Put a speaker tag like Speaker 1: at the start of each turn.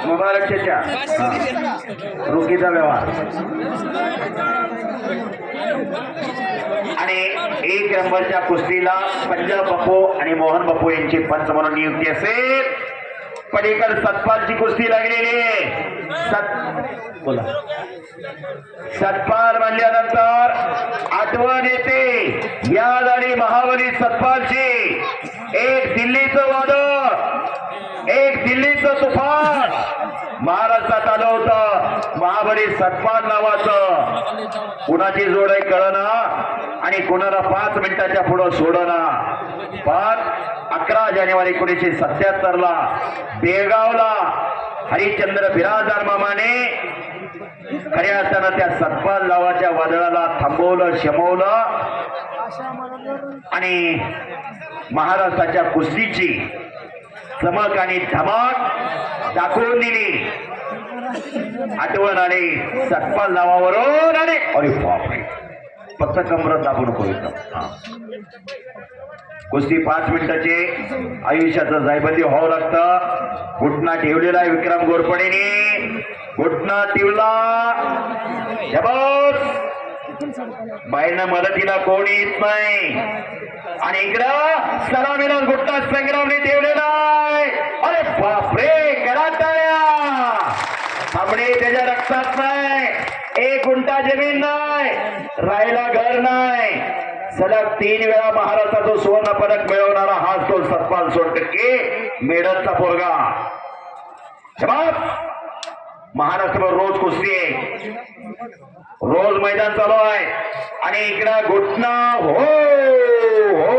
Speaker 1: मुबारक चचा रोखीचा व्यवहार आणि 1 नंबरच्या कुस्तीला पंजाब बापू आणि मोहन बापू यांची पंच म्हणून नियुक्ती असेल. पलीकड सतपालची कुस्ती लागलेली आहे. बोला सतपाल म्हणल्यानंतर आठवण येते याद आणि महाबली सतपालची. एक दिल्लीचं वादळ, एक दिल्लीचं तुफान महाराष्ट्रात आलं होतं. महाबली सतपाल नावाचं कुणाची जोड आहे कळना आणि कुणाला 5 मिनिटाच्या पुढं सोडना. पण 11 जानेवारी 1977 ला बेळगावला हरिश्चंद्र बिराजदार मामाने खऱ्या अर्थानं त्या सतपाल नावाच्या वादळाला थांबवलं, शमवलं आणि महाराष्ट्राच्या कुस्तीची चमक आणि धमक दाखवून दिली. आठवण आली सतपाल नावावरून आणि अरे बापरे फक्त कमरत दाबू नको एकदम. कुस्ती 5 मिनिटाचे आयुष्याचं जायबंदी व्हावं लागतं. घुटना ठेवलेला आहे विक्रम घोरपडेने, घुटना ठेवला. बाईंना मदतीला कोणी येत नाही आणि इकडं सलामीला घुटना संग्रामने ठेवलेला आहे. अरे बापरे करा टाळ्या. थांबणे त्याच्या रक्तात नाही, 1 गुंठा जमीन नाही, राहायला घर नाही. सलग 3 वेळा महाराष्ट्राचं सुवर्ण पदक मिळवणारा हाच तो सतपाल सोनटक्के मेडलचा पोरगा. महाराष्ट्रभर रोज कुस्ती आहे, रोज मैदान चालू आहे आणि इकडं घुटना हो हो